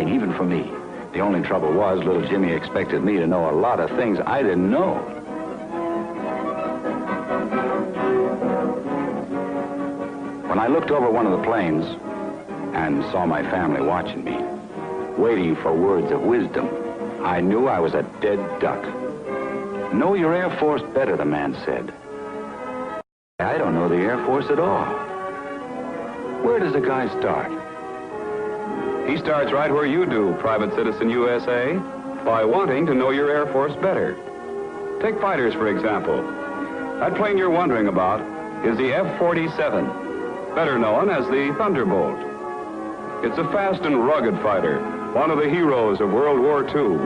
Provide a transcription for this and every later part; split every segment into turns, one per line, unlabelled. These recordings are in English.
exciting, even for me. The only trouble was little Jimmy expected me to know a lot of things I didn't know. When I looked over one of the planes and saw my family watching me, waiting for words of wisdom, I knew I was a dead duck. Know your Air Force better, the man said. I don't know the Air Force at all. Where does a guy start?
He starts right where you do, Private Citizen USA, by wanting to know your Air Force better. Take fighters, for example. That plane you're wondering about is the F-47, better known as the Thunderbolt. It's a fast and rugged fighter, one of the heroes of World War II.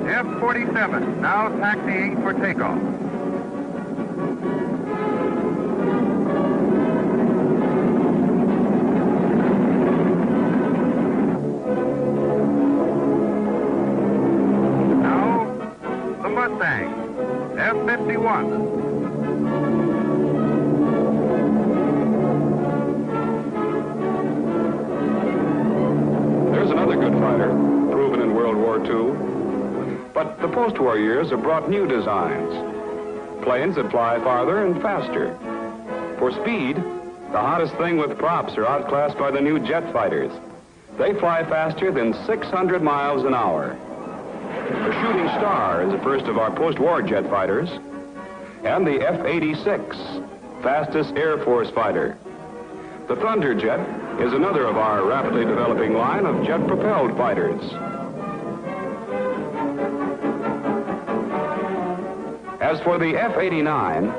F-47, now taxiing for takeoff. Mustang, F-51.
There's another good fighter, proven in World War II. But the post-war years have brought new designs. Planes that fly farther and faster. For speed, the hottest thing with props are outclassed by the new jet fighters. They fly faster than 600 miles an hour. The Shooting Star is the first of our post-war jet fighters, and the F-86, fastest Air Force fighter. The Thunderjet is another of our rapidly developing line of jet-propelled fighters. As for the F-89,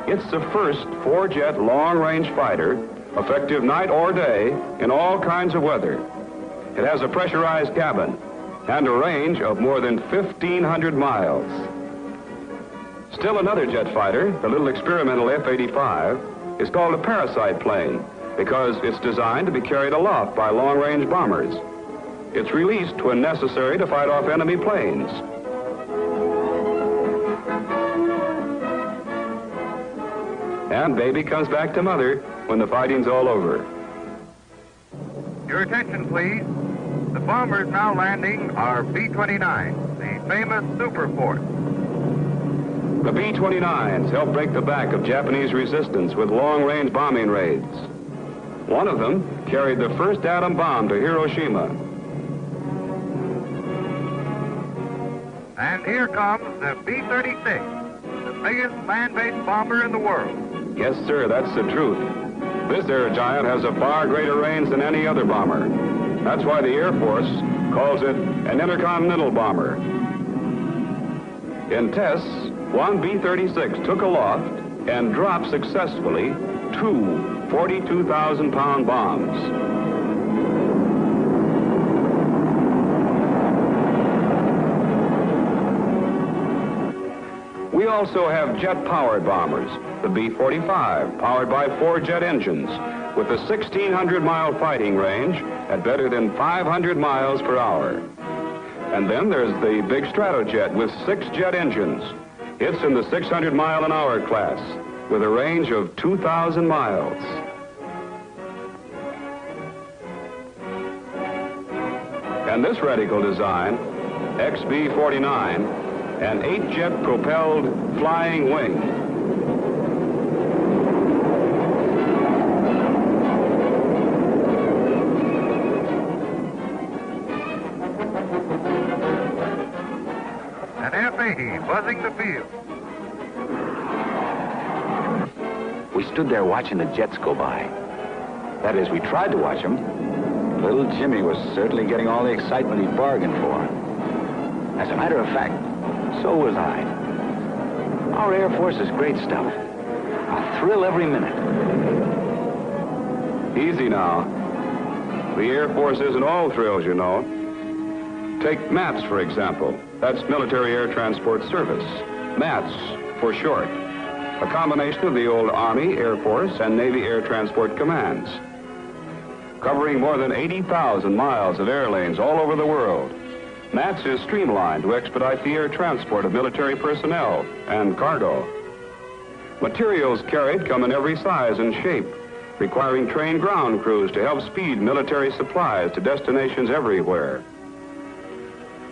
it's the first four-jet long-range fighter, effective night or day in all kinds of weather. It has a pressurized cabin and a range of more than 1,500 miles. Still another jet fighter, the little experimental F-85, is called a parasite plane because it's designed to be carried aloft by long-range bombers. It's released when necessary to fight off enemy planes. And baby comes back to mother when the fighting's all over.
Your attention, please. The bombers now landing are B-29, the famous Super Force.
The B-29s helped break the back of Japanese resistance with long-range bombing raids. One of them carried the first atom bomb to Hiroshima.
And here comes the B-36, the biggest land-based bomber in the world.
Yes, sir, that's the truth. This air giant has a far greater range than any other bomber. That's why the Air Force calls it an intercontinental bomber. In tests, one B-36 took aloft and dropped successfully two 42,000-pound bombs. We also have jet-powered bombers, the B-45, powered by four jet engines, with a 1,600-mile fighting range at better than 500 miles per hour. And then there's the big Stratojet with 6 jet engines. It's in the 600-mile-an-hour class with a range of 2,000 miles. And this radical design, XB-49, an 8-jet propelled flying wing.
An F-80 buzzing the field.
We stood there watching the jets go by. That is, we tried to watch them. Little Jimmy was certainly getting all the excitement he bargained for. As a matter of fact, so was I. Our Air Force is great stuff. A thrill every minute.
Easy now. The Air Force isn't all thrills, you know. Take MATS, for example. That's Military Air Transport Service. MATS, for short. A combination of the old Army, Air Force, and Navy Air Transport commands. Covering more than 80,000 miles of air lanes all over the world. MATS is streamlined to expedite the air transport of military personnel and cargo. Materials carried come in every size and shape, requiring trained ground crews to help speed military supplies to destinations everywhere.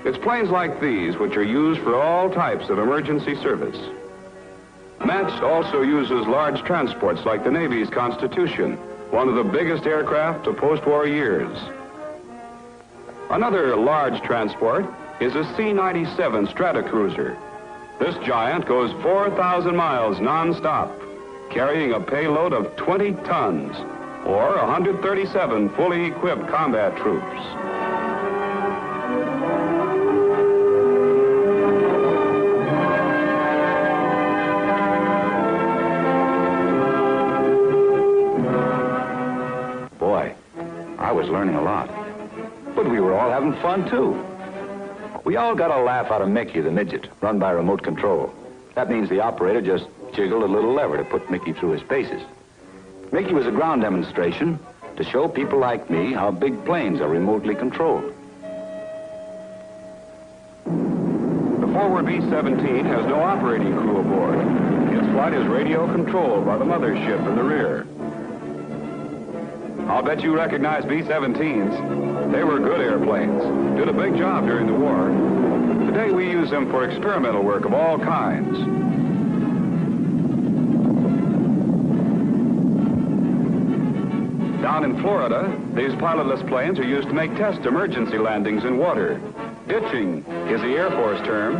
It's planes like these which are used for all types of emergency service. Metz also uses large transports like the Navy's Constitution, one of the biggest aircraft of post-war years. Another large transport is a C-97 Stratocruiser. This giant goes 4,000 miles non-stop, carrying a payload of 20 tons, or 137 fully equipped combat troops.
Boy, I was learning a lot. But we were all having fun, too. We all got a laugh out of Mickey, the midget, run by remote control. That means the operator just jiggled a little lever to put Mickey through his paces. Mickey was a ground demonstration to show people like me how big planes are remotely controlled.
The forward B-17 has no operating crew aboard. Its flight is radio controlled by the mothership in the rear. I'll bet you recognize B-17s. They were good airplanes, did a big job during the war. Today we use them for experimental work of all kinds. Down in Florida, these pilotless planes are used to make test emergency landings in water. Ditching is the Air Force term.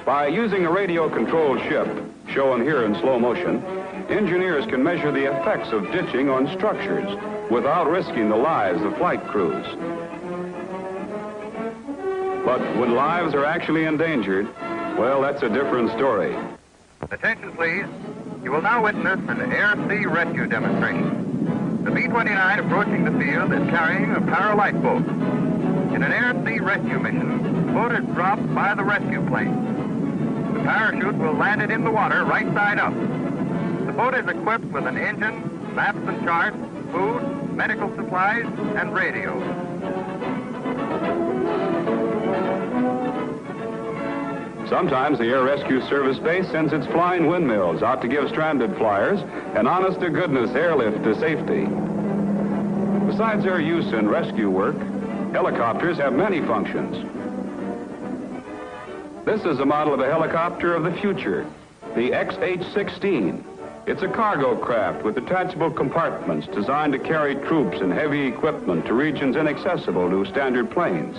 By using a radio-controlled ship, shown here in slow motion, engineers can measure the effects of ditching on structures without risking the lives of flight crews. But when lives are actually endangered, well, that's a different story.
Attention, please. You will now witness an air-sea rescue demonstration. The B-29 approaching the field is carrying a paralight boat. In an air-sea rescue mission, the boat is dropped by the rescue plane. The parachute will land it in the water right side up. The boat is equipped with an engine, maps and charts, food, medical supplies, and radio.
Sometimes the Air Rescue Service Base sends its flying windmills out to give stranded flyers an honest-to-goodness airlift to safety. Besides their use in rescue work, helicopters have many functions. This is a model of a helicopter of the future, the XH-16. It's a cargo craft with detachable compartments designed to carry troops and heavy equipment to regions inaccessible to standard planes.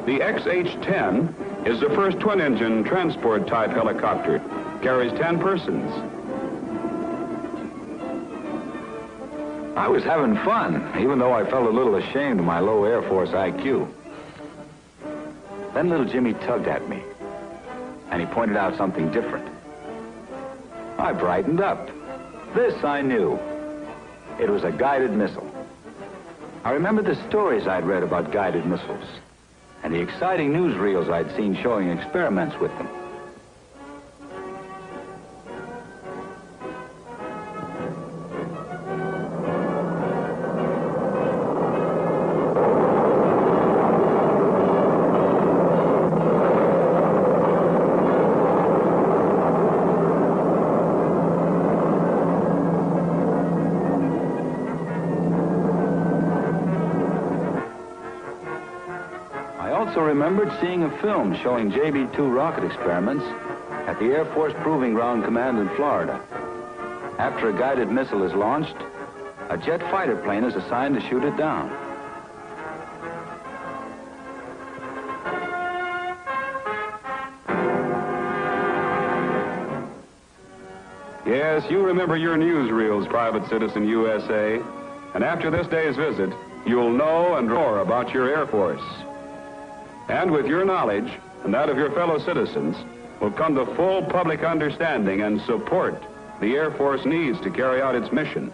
The XH-10 is the first twin-engine transport-type helicopter. Carries 10 persons.
I was having fun, even though I felt a little ashamed of my low Air Force IQ. Then little Jimmy tugged at me, and he pointed out something different. I brightened up. This I knew. It was a guided missile. I remembered the stories I'd read about guided missiles, and the exciting newsreels I'd seen showing experiments with them. I also remembered seeing a film showing JB-2 rocket experiments at the Air Force Proving Ground Command in Florida. After a guided missile is launched, a jet fighter plane is assigned to shoot it down.
Yes, you remember your newsreels, Private Citizen USA. And after this day's visit, you'll know and more about your Air Force. And with your knowledge and that of your fellow citizens will come the full public understanding and support the Air Force needs to carry out its mission.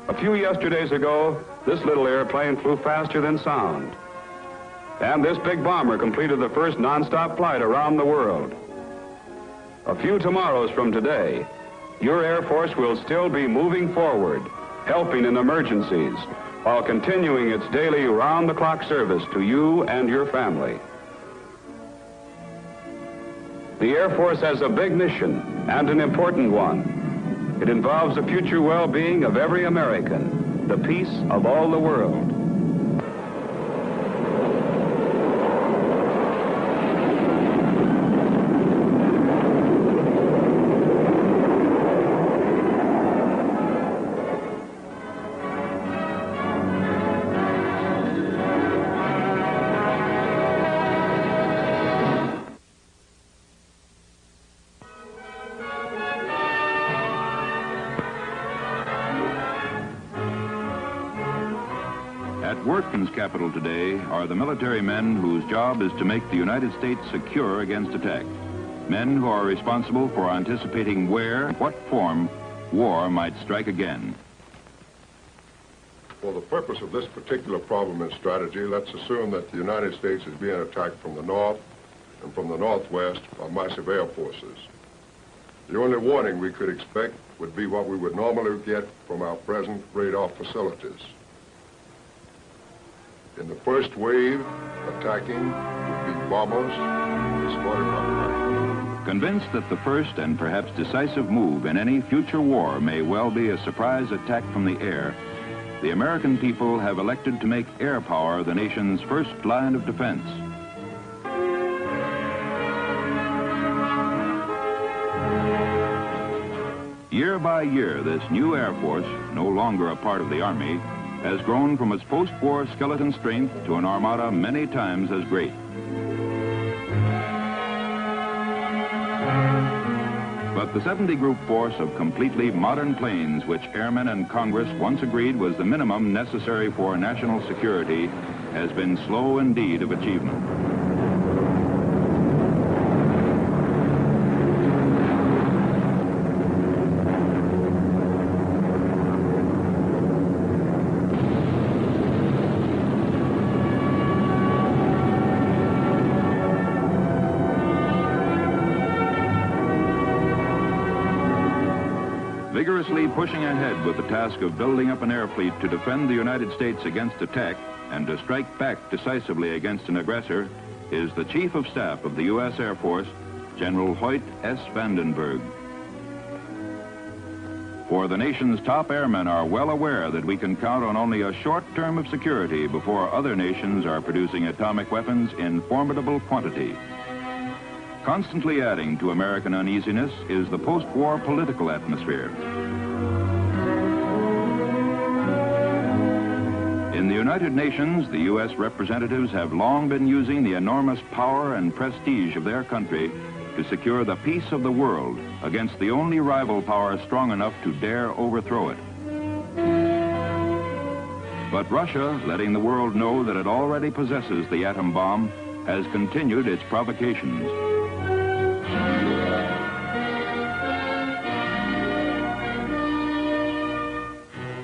A few yesterdays ago, this little airplane flew faster than sound. And this big bomber completed the first nonstop flight around the world. A few tomorrows from today, your Air Force will still be moving forward, helping in emergencies, while continuing its daily round-the-clock service to you and your family. The Air Force has a big mission, and an important one. It involves the future well-being of every American, the peace of all the world.
At Workman's capital today are the military men whose job is to make the United States secure against attack. Men who are responsible for anticipating where and what form war might strike again.
For the purpose of this particular problem and strategy, let's assume that the United States is being attacked from the north and from the northwest by massive air forces. The only warning we could expect would be what we would normally get from our present radar facilities. In the first wave, attacking would be bombers escorted by planes.
Convinced that the first and perhaps decisive move in any future war may well be a surprise attack from the air, the American people have elected to make air power the nation's first line of defense. Year by year, this new Air Force, no longer a part of the Army, has grown from its post-war skeleton strength to an armada many times as great. But the 70-group force of completely modern planes, which airmen and Congress once agreed was the minimum necessary for national security, has been slow indeed of achievement. Vigorously pushing ahead with the task of building up an air fleet to defend the United States against attack and to strike back decisively against an aggressor is the Chief of Staff of the U.S. Air Force, General Hoyt S. Vandenberg. For the nation's top airmen are well aware that we can count on only a short term of security before other nations are producing atomic weapons in formidable quantity. Constantly adding to American uneasiness is the post-war political atmosphere. In the United Nations, the U.S. representatives have long been using the enormous power and prestige of their country to secure the peace of the world against the only rival power strong enough to dare overthrow it. But Russia, letting the world know that it already possesses the atom bomb, has continued its provocations.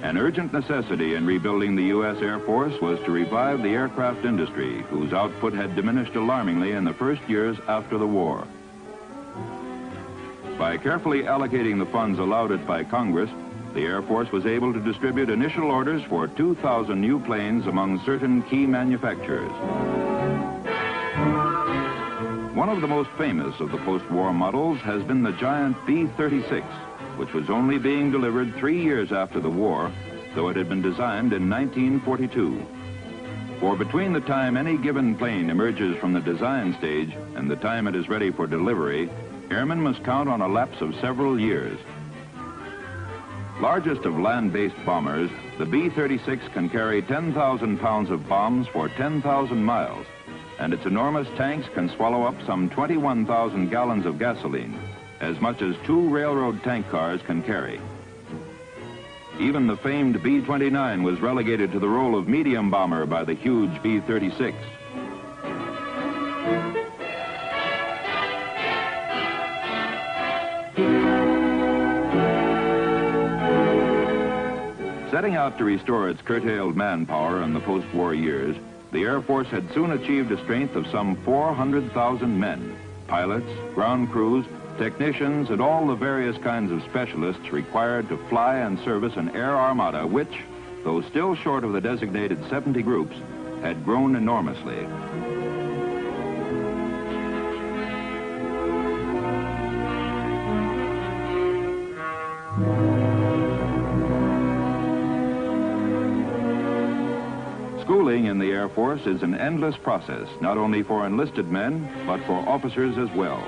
An urgent necessity in rebuilding the U.S. Air Force was to revive the aircraft industry, whose output had diminished alarmingly in the first years after the war. By carefully allocating the funds allowed it by Congress, the Air Force was able to distribute initial orders for 2,000 new planes among certain key manufacturers. One of the most famous of the post-war models has been the giant B-36, which was only being delivered 3 years after the war, though it had been designed in 1942. For between the time any given plane emerges from the design stage and the time it is ready for delivery, airmen must count on a lapse of several years. Largest of land-based bombers, the B-36 can carry 10,000 pounds of bombs for 10,000 miles, and its enormous tanks can swallow up some 21,000 gallons of gasoline, as much as 2 railroad tank cars can carry. Even the famed B-29 was relegated to the role of medium bomber by the huge B-36. Setting out to restore its curtailed manpower in the post-war years, the Air Force had soon achieved a strength of some 400,000 men, pilots, ground crews, technicians, and all the various kinds of specialists required to fly and service an air armada which, though still short of the designated 70 groups, had grown enormously. Schooling in the Air Force is an endless process, not only for enlisted men, but for officers as well.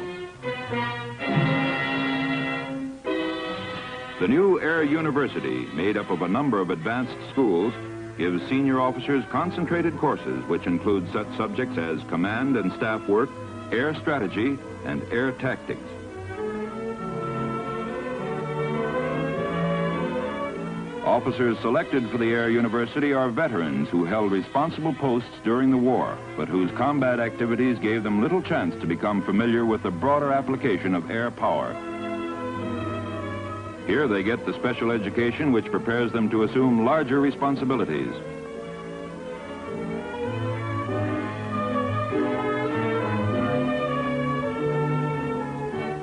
The new Air University, made up of a number of advanced schools, gives senior officers concentrated courses which include such subjects as command and staff work, air strategy, and air tactics. Officers selected for the Air University are veterans who held responsible posts during the war, but whose combat activities gave them little chance to become familiar with the broader application of air power. Here they get the special education which prepares them to assume larger responsibilities.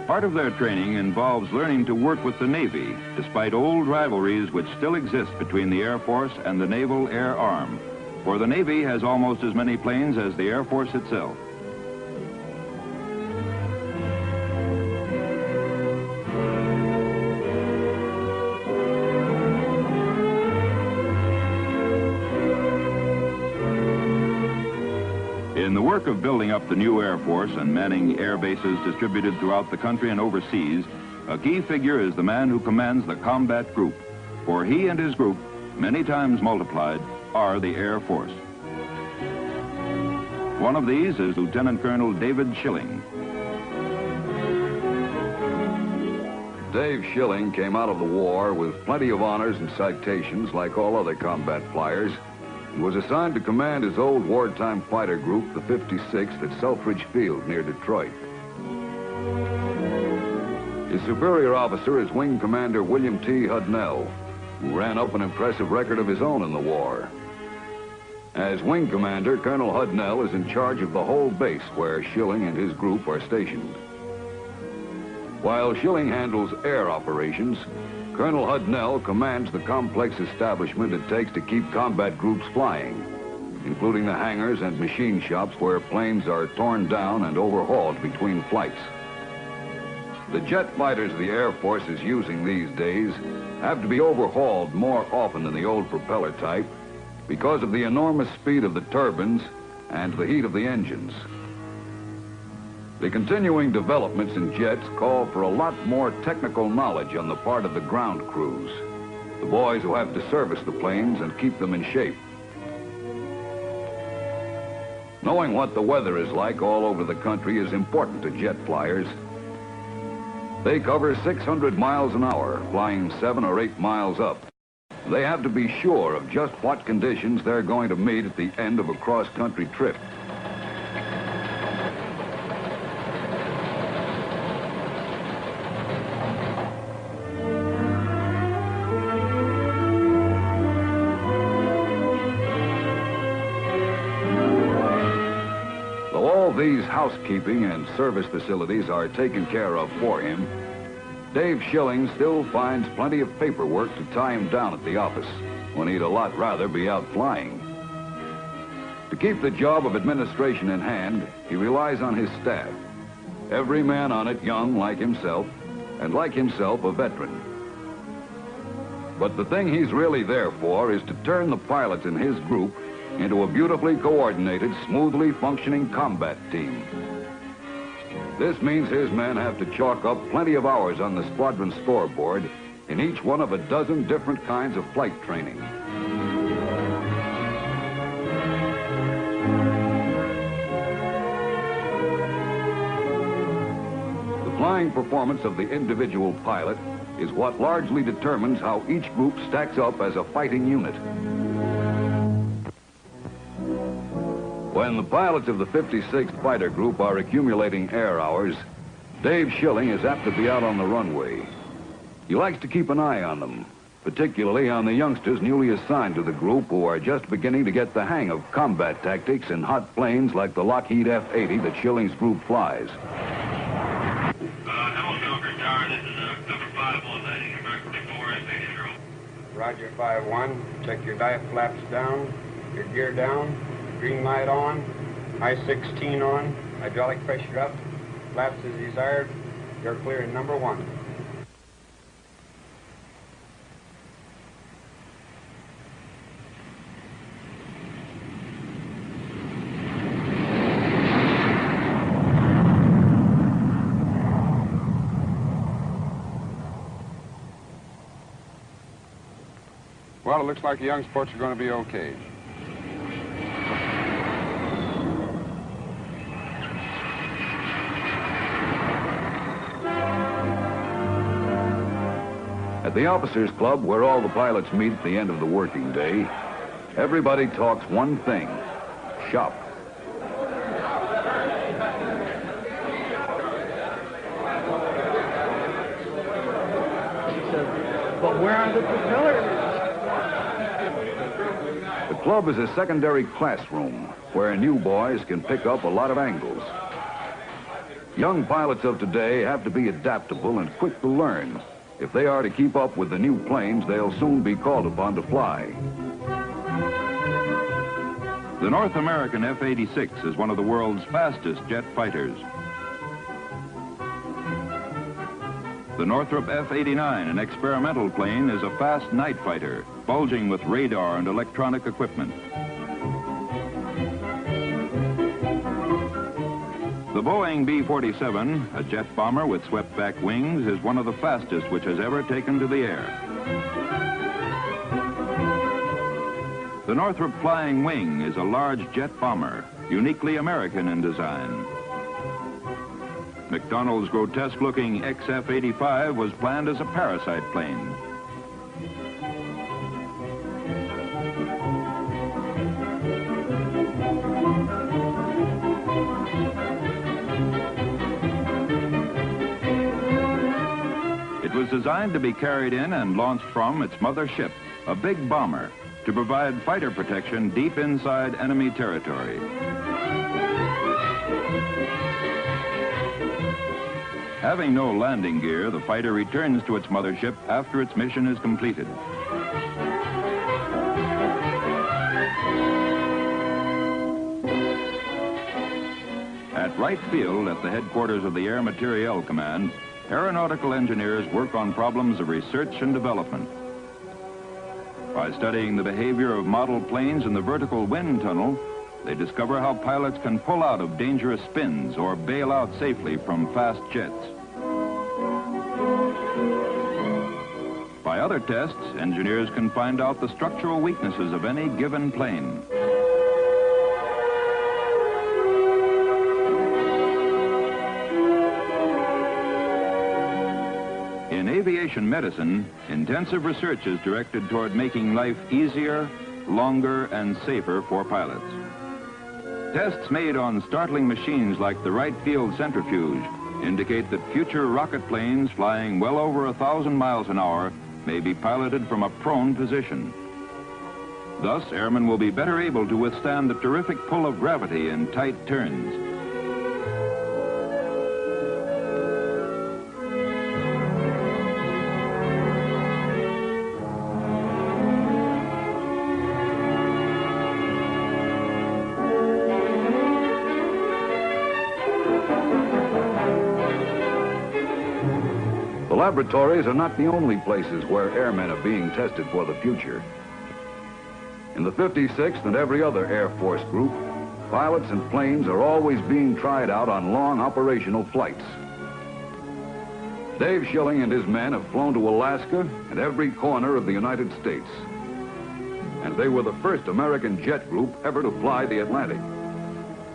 Part of their training involves learning to work with the Navy, despite old rivalries which still exist between the Air Force and the Naval Air Arm. For the Navy has almost as many planes as the Air Force itself. In the work of building up the new Air Force and manning air bases distributed throughout the country and overseas, a key figure is the man who commands the combat group. For he and his group, many times multiplied, are the Air Force. One of these is Lieutenant Colonel David Schilling.
Dave Schilling came out of the war with plenty of honors and citations like all other combat flyers, and was assigned to command his old wartime fighter group, the 56th, at Selfridge Field near Detroit. His superior officer is Wing Commander William T. Hudnell, who ran up an impressive record of his own in the war. As Wing Commander, Colonel Hudnell is in charge of the whole base where Schilling and his group are stationed. While Schilling handles air operations, Colonel Hudnell commands the complex establishment it takes to keep combat groups flying, including the hangars and machine shops where planes are torn down and overhauled between flights. The jet fighters the Air Force is using these days have to be overhauled more often than the old propeller type because of the enormous speed of the turbines and the heat of the engines. The continuing developments in jets call for a lot more technical knowledge on the part of the ground crews, the boys who have to service the planes and keep them in shape. Knowing what the weather is like all over the country is important to jet flyers. They cover 600 miles an hour, flying 7 or 8 miles up. They have to be sure of just what conditions they're going to meet at the end of a cross-country trip. These housekeeping and service facilities are taken care of for him, Dave Schilling still finds plenty of paperwork to tie him down at the office when he'd a lot rather be out flying. To keep the job of administration in hand, he relies on his staff, every man on it young like himself, and like himself a veteran. But the thing he's really there for is to turn the pilots in his group into a beautifully coordinated, smoothly functioning combat team. This means his men have to chalk up plenty of hours on the squadron scoreboard in each one of a dozen different kinds of flight training. The flying performance of the individual pilot is what largely determines how each group stacks up as a fighting unit. When the pilots of the 56th Fighter Group are accumulating air hours, Dave Schilling is apt to be out on the runway. He likes to keep an eye on them, particularly on the youngsters newly assigned to the group who are just beginning to get the hang of combat tactics in hot planes like the Lockheed F-80 that Schilling's group flies.
Roger 5-1. Check your dive flaps down, your gear down, green light on, high 16 on, hydraulic pressure up, flaps as desired. You're clear in number 1.
Well, it looks like the young sports are going to be okay.
At the Officers Club, where all the pilots meet at the end of the working day, everybody talks one thing: shop.
But where are the propellers?
The club is a secondary classroom where new boys can pick up a lot of angles. Young pilots of today have to be adaptable and quick to learn if they are to keep up with the new planes they'll soon be called upon to fly.
The North American F-86 is one of the world's fastest jet fighters. The Northrop F-89, an experimental plane, is a fast night fighter, bulging with radar and electronic equipment. The Boeing B-47, a jet bomber with swept-back wings, is one of the fastest which has ever taken to the air. The Northrop Flying Wing is a large jet bomber, uniquely American in design. McDonnell's grotesque-looking XF-85 was planned as a parasite plane. It was designed to be carried in and launched from its mother ship, a big bomber, to provide fighter protection deep inside enemy territory. Having no landing gear, the fighter returns to its mothership after its mission is completed. At Wright Field, at the headquarters of the Air Materiel Command, aeronautical engineers work on problems of research and development. By studying the behavior of model planes in the vertical wind tunnel, they discover how pilots can pull out of dangerous spins or bail out safely from fast jets. By other tests, engineers can find out the structural weaknesses of any given plane. In aviation medicine, intensive research is directed toward making life easier, longer, and safer for pilots. Tests made on startling machines like the Wright Field centrifuge indicate that future rocket planes flying well over 1,000 miles an hour may be piloted from a prone position. Thus, airmen will be better able to withstand the terrific pull of gravity in tight turns.
The laboratories are not the only places where airmen are being tested for the future. In the 56th and every other Air Force group, pilots and planes are always being tried out on long operational flights. Dave Schilling and his men have flown to Alaska and every corner of the United States. And they were the first American jet group ever to fly the Atlantic.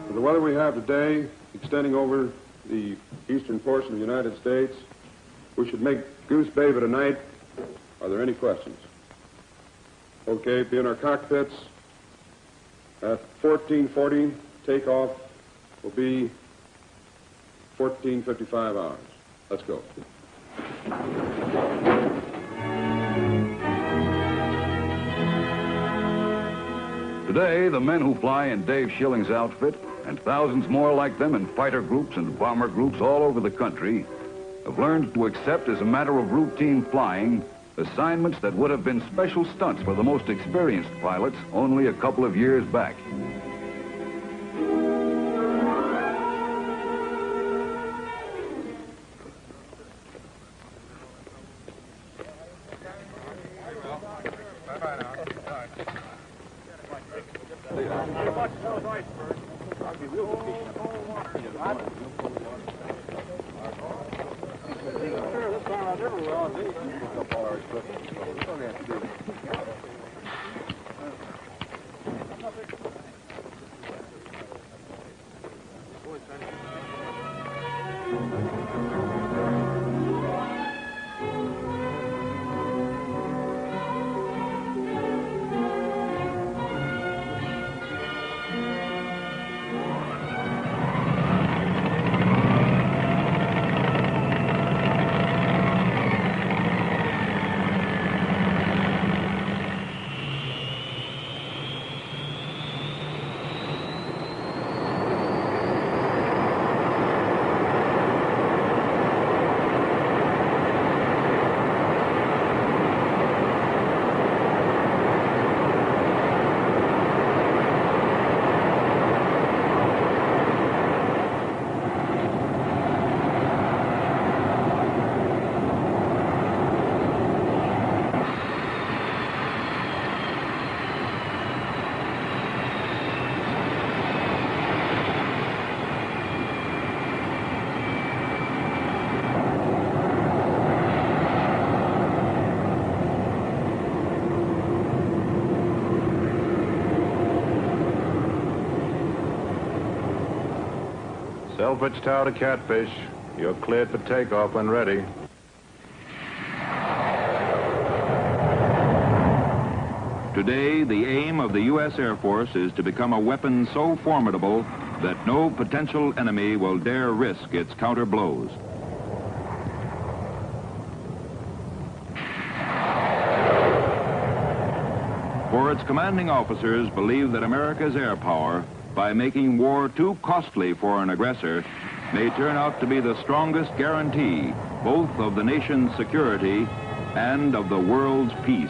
With the weather we have today, extending over the eastern portion of the United States, we should make Goose Bay for tonight. Are there any questions? Okay, be in our cockpits. At 14:40, takeoff will be 14:55 hours. Let's go.
Today, the men who fly in Dave Schilling's outfit, and thousands more like them in fighter groups and bomber groups all over the country, have learned to accept as a matter of routine flying Assignments that would have been special stunts for the most experienced pilots only a couple of years back.
Selfridge Tower to Catfish. You're cleared for takeoff when ready.
Today, the aim of the U.S. Air Force is to become a weapon so formidable that no potential enemy will dare risk its counter blows. For its commanding officers believe that America's air power, by making war too costly for an aggressor, may turn out to be the strongest guarantee both of the nation's security and of the world's peace.